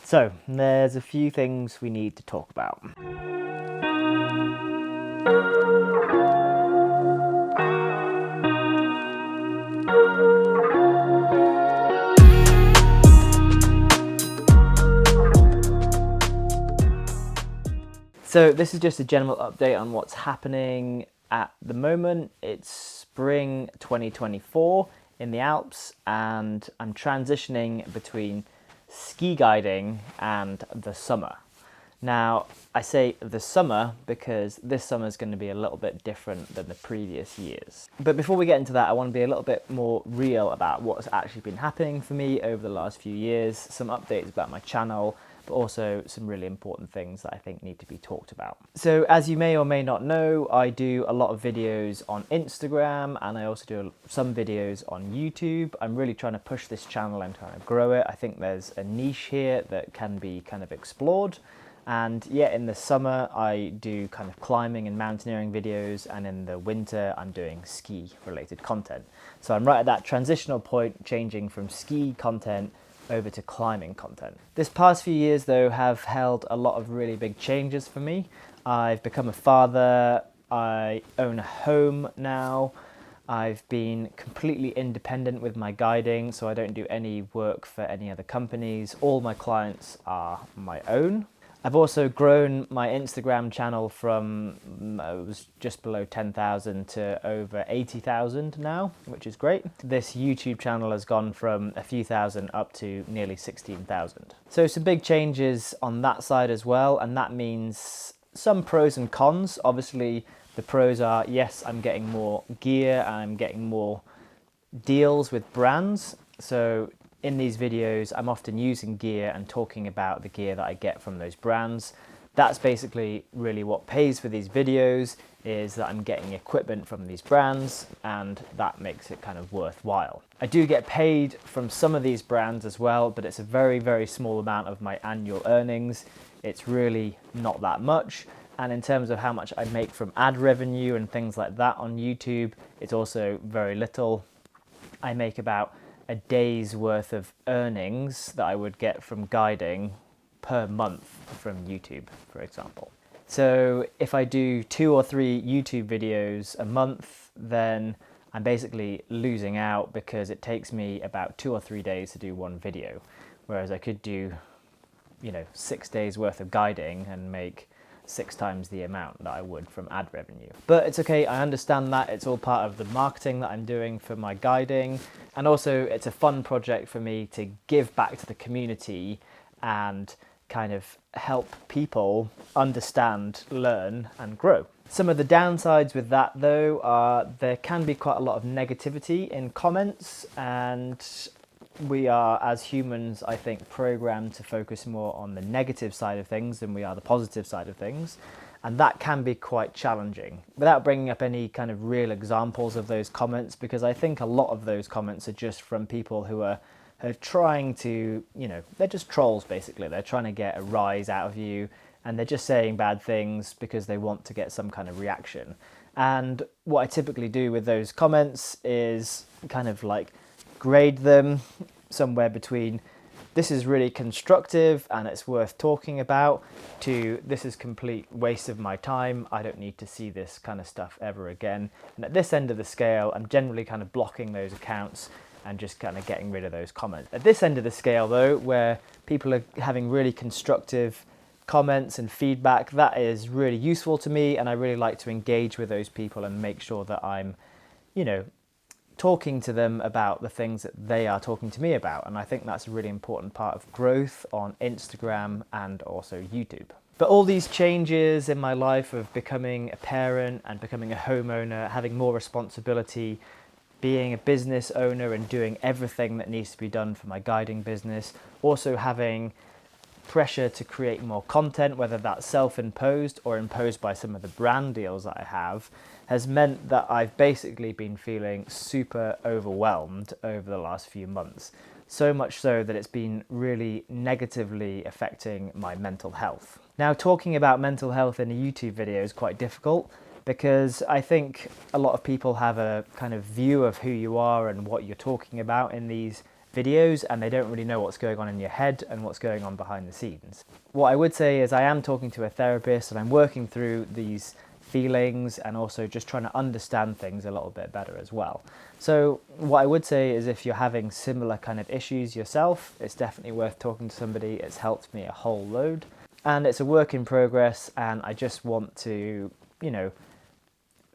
So there's a few things we need to talk about. So this is just a general update on what's happening at the moment. It's spring 2024 in the Alps, and I'm transitioning between ski guiding and the summer. Now, I say the summer because this summer is going to be a little bit different than the previous years. But before we get into that, I want to be a little bit more real about what's actually been happening for me over the last few years, some updates about my channel, but also some really important things that I think need to be talked about. So as you may or may not know, I do a lot of videos on Instagram, and I also do some videos on YouTube. I'm really trying to push this channel and trying to grow it. I think there's a niche here that can be kind of explored. And yeah, in the summer I do kind of climbing and mountaineering videos, and in the winter I'm doing ski related content. So I'm right at that transitional point, changing from ski content over to climbing content. This past few years though have held a lot of really big changes for me. I've become a father, I own a home now, I've been completely independent with my guiding, so I don't do any work for any other companies. All my clients are my own. I've also grown my Instagram channel from, it was just below 10,000 to over 80,000 now, which is great. This YouTube channel has gone from a few thousand up to nearly 16,000. So some big changes on that side as well, and that means some pros and cons. Obviously, the pros are, yes, I'm getting more gear, I'm getting more deals with brands. So in these videos, I'm often using gear and talking about the gear that I get from those brands. That's basically really what pays for these videos, is that I'm getting equipment from these brands, and that makes it kind of worthwhile. I do get paid from some of these brands as well, but it's a very, very small amount of my annual earnings. It's really not that much. And in terms of how much I make from ad revenue and things like that on YouTube, it's also very little. I make about a day's worth of earnings that I would get from guiding per month from YouTube, for example. So if I do 2 or 3 YouTube videos a month, then I'm basically losing out, because it takes me about 2 or 3 days to do one video, whereas I could do, 6 days worth of guiding and make 6 times the amount that I would from ad revenue. But it's okay, I understand that. It's all part of the marketing that I'm doing for my guiding. And also it's a fun project for me to give back to the community and kind of help people understand, learn and grow. Some of the downsides with that though are there can be quite a lot of negativity in comments, and we are, as humans, I think, programmed to focus more on the negative side of things than we are the positive side of things. And that can be quite challenging. Without bringing up any kind of real examples of those comments, because I think a lot of those comments are just from people who are trying to, they're just trolls basically. They're trying to get a rise out of you, and they're just saying bad things because they want to get some kind of reaction. And what I typically do with those comments is kind of like grade them somewhere between this is really constructive and it's worth talking about, to this is complete waste of my time, I don't need to see this kind of stuff ever again. And at this end of the scale, I'm generally kind of blocking those accounts and just kind of getting rid of those comments. At this end of the scale though, where people are having really constructive comments and feedback, that is really useful to me, and I really like to engage with those people and make sure that I'm, talking to them about the things that they are talking to me about. And I think that's a really important part of growth on Instagram and also YouTube. But all these changes in my life of becoming a parent and becoming a homeowner, having more responsibility, being a business owner and doing everything that needs to be done for my guiding business, also having pressure to create more content, whether that's self-imposed or imposed by some of the brand deals that I have, has meant that I've basically been feeling super overwhelmed over the last few months. So much so that it's been really negatively affecting my mental health. Now, talking about mental health in a YouTube video is quite difficult, because I think a lot of people have a kind of view of who you are and what you're talking about in these videos and they don't really know what's going on in your head and what's going on behind the scenes. What I would say is I am talking to a therapist and I'm working through these feelings and also just trying to understand things a little bit better as well. So what I would say is if you're having similar kind of issues yourself, it's definitely worth talking to somebody. It's helped me a whole load. And it's a work in progress and I just want to,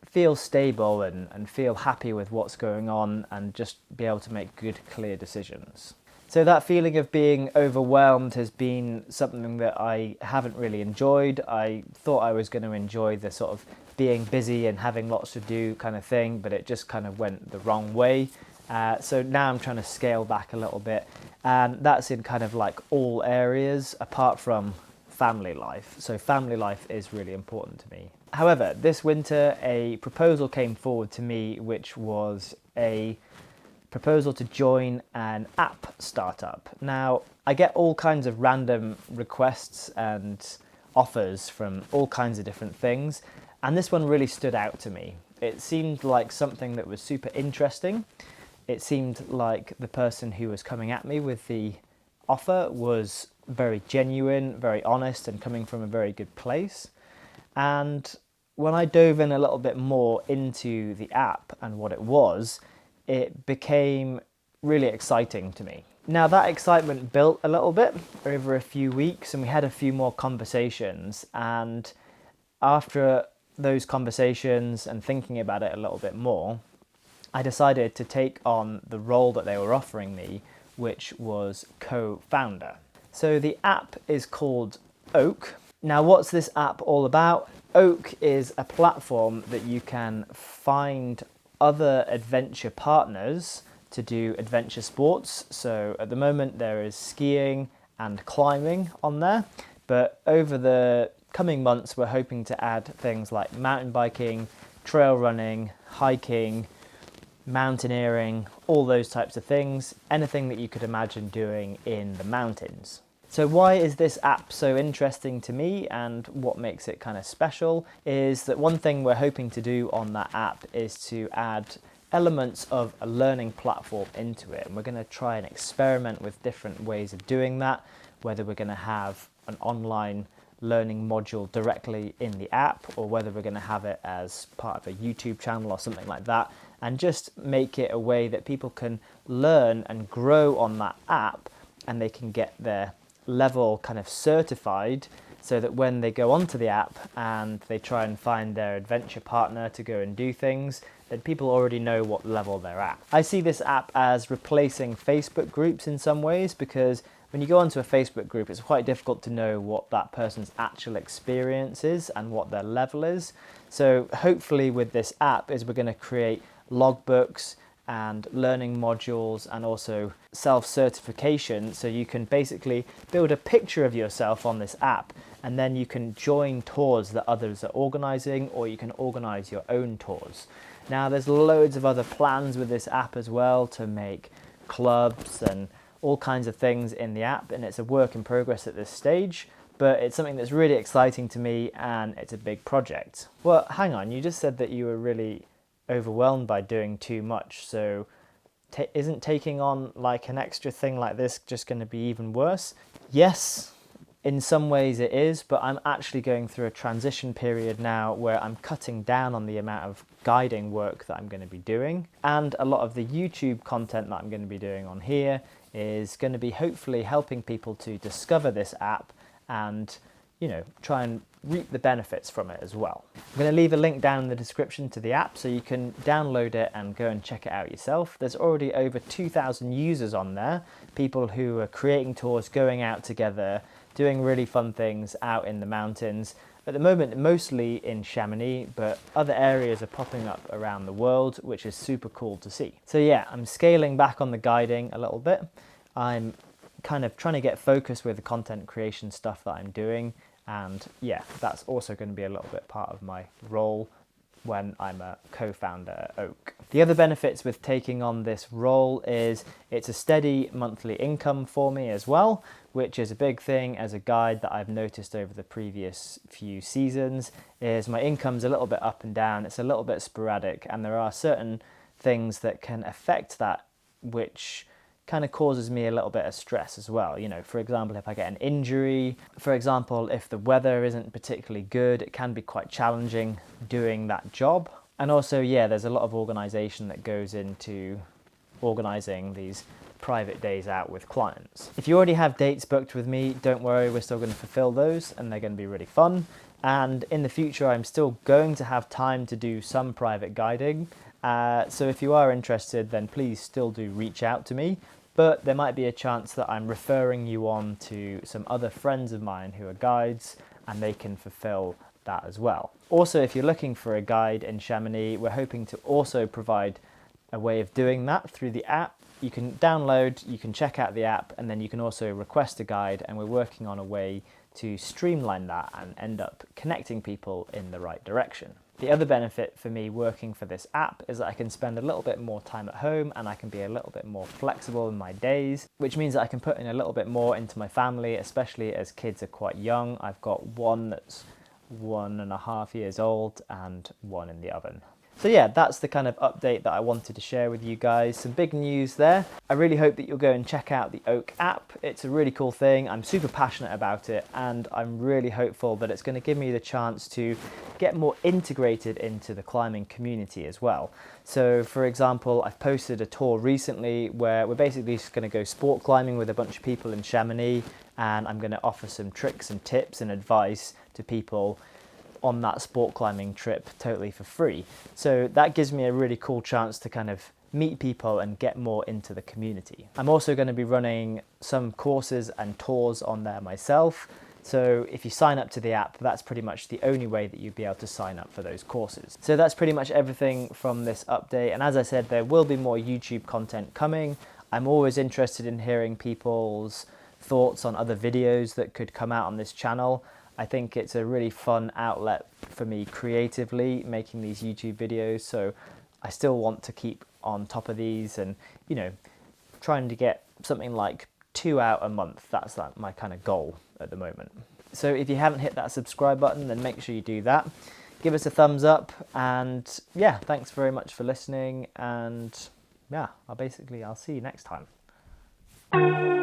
feel stable and feel happy with what's going on and just be able to make good, clear decisions. So that feeling of being overwhelmed has been something that I haven't really enjoyed. I thought I was going to enjoy the sort of being busy and having lots to do kind of thing, but it just kind of went the wrong way. So now I'm trying to scale back a little bit, and that's in kind of like all areas apart from family life. So family life is really important to me. However, this winter a proposal came forward to me, which was a proposal to join an app startup. Now, I get all kinds of random requests and offers from all kinds of different things, and this one really stood out to me. It seemed like something that was super interesting. It seemed like the person who was coming at me with the offer was very genuine, very honest, and coming from a very good place. And when I dove in a little bit more into the app and what it was, it became really exciting to me. Now that excitement built a little bit over a few weeks and we had a few more conversations, and after those conversations and thinking about it a little bit more, I decided to take on the role that they were offering me, which was co-founder. So the app is called Oak. Now what's this app all about? Oak is a platform that you can find other adventure partners to do adventure sports. So at the moment there is skiing and climbing on there, but over the coming months we're hoping to add things like mountain biking, trail running, hiking, mountaineering, all those types of things, anything that you could imagine doing in the mountains. So why is this app so interesting to me, and what makes it kind of special is that one thing we're hoping to do on that app is to add elements of a learning platform into it, and we're going to try and experiment with different ways of doing that, whether we're going to have an online learning module directly in the app or whether we're going to have it as part of a YouTube channel or something like that, and just make it a way that people can learn and grow on that app and they can get their level kind of certified, so that when they go onto the app and they try and find their adventure partner to go and do things, then people already know what level they're at. I see this app as replacing Facebook groups in some ways, because when you go onto a Facebook group, it's quite difficult to know what that person's actual experience is and what their level is. So hopefully with this app is we're going to create logbooks and learning modules and also self-certification, so you can basically build a picture of yourself on this app, and then you can join tours that others are organizing, or you can organize your own tours. Now there's loads of other plans with this app as well to make clubs and all kinds of things in the app, and it's a work in progress at this stage, but it's something that's really exciting to me and it's a big project. Well, hang on, you just said that you were really overwhelmed by doing too much, so isn't taking on like an extra thing like this just going to be even worse? Yes, in some ways it is, but I'm actually going through a transition period now where I'm cutting down on the amount of guiding work that I'm going to be doing, and a lot of the YouTube content that I'm going to be doing on here is going to be hopefully helping people to discover this app and, try and reap the benefits from it as well. I'm going to leave a link down in the description to the app so you can download it and go and check it out yourself. There's already over 2,000 users on there, people who are creating tours, going out together, doing really fun things out in the mountains. At the moment, mostly in Chamonix, but other areas are popping up around the world, which is super cool to see. So yeah, I'm scaling back on the guiding a little bit. I'm kind of trying to get focused with the content creation stuff that I'm doing. And yeah, that's also going to be a little bit part of my role when I'm a co-founder at Oak. The other benefits with taking on this role is it's a steady monthly income for me as well, which is a big thing as a guide that I've noticed over the previous few seasons, is my income's a little bit up and down, it's a little bit sporadic, and there are certain things that can affect that which kind of causes me a little bit of stress as well. You know, for example, if I get an injury, for example, if the weather isn't particularly good, it can be quite challenging doing that job. And also, yeah, there's a lot of organisation that goes into organising these private days out with clients. If you already have dates booked with me, don't worry, we're still going to fulfill those and they're going to be really fun. And in the future, I'm still going to have time to do some private guiding. So if you are interested, then please still do reach out to me. But there might be a chance that I'm referring you on to some other friends of mine who are guides, and they can fulfill that as well. Also, if you're looking for a guide in Chamonix, we're hoping to also provide a way of doing that through the app. You can download, you can check out the app, and then you can also request a guide, and we're working on a way to streamline that and end up connecting people in the right direction. The other benefit for me working for this app is that I can spend a little bit more time at home and I can be a little bit more flexible in my days, which means that I can put in a little bit more into my family, especially as kids are quite young. I've got one that's 1.5 years old and one in the oven. So yeah, that's the kind of update that I wanted to share with you guys. Some big news there. I really hope that you'll go and check out the Oak app. It's a really cool thing. I'm super passionate about it, and I'm really hopeful that it's going to give me the chance to get more integrated into the climbing community as well. So for example, I've posted a tour recently where we're basically just going to go sport climbing with a bunch of people in Chamonix, and I'm going to offer some tricks and tips and advice to people on that sport climbing trip totally for free. So that gives me a really cool chance to kind of meet people and get more into the community. I'm also going to be running some courses and tours on there myself. So if you sign up to the app, that's pretty much the only way that you'd be able to sign up for those courses. So that's pretty much everything from this update. And as I said, there will be more YouTube content coming. I'm always interested in hearing people's thoughts on other videos that could come out on this channel. I think it's a really fun outlet for me creatively, making these YouTube videos. So I still want to keep on top of these and, you know, trying to get something like 2 out a month. That's like my kind of goal at the moment. So if you haven't hit that subscribe button, then make sure you do that. Give us a thumbs up, and yeah, thanks very much for listening. And yeah, I'll see you next time.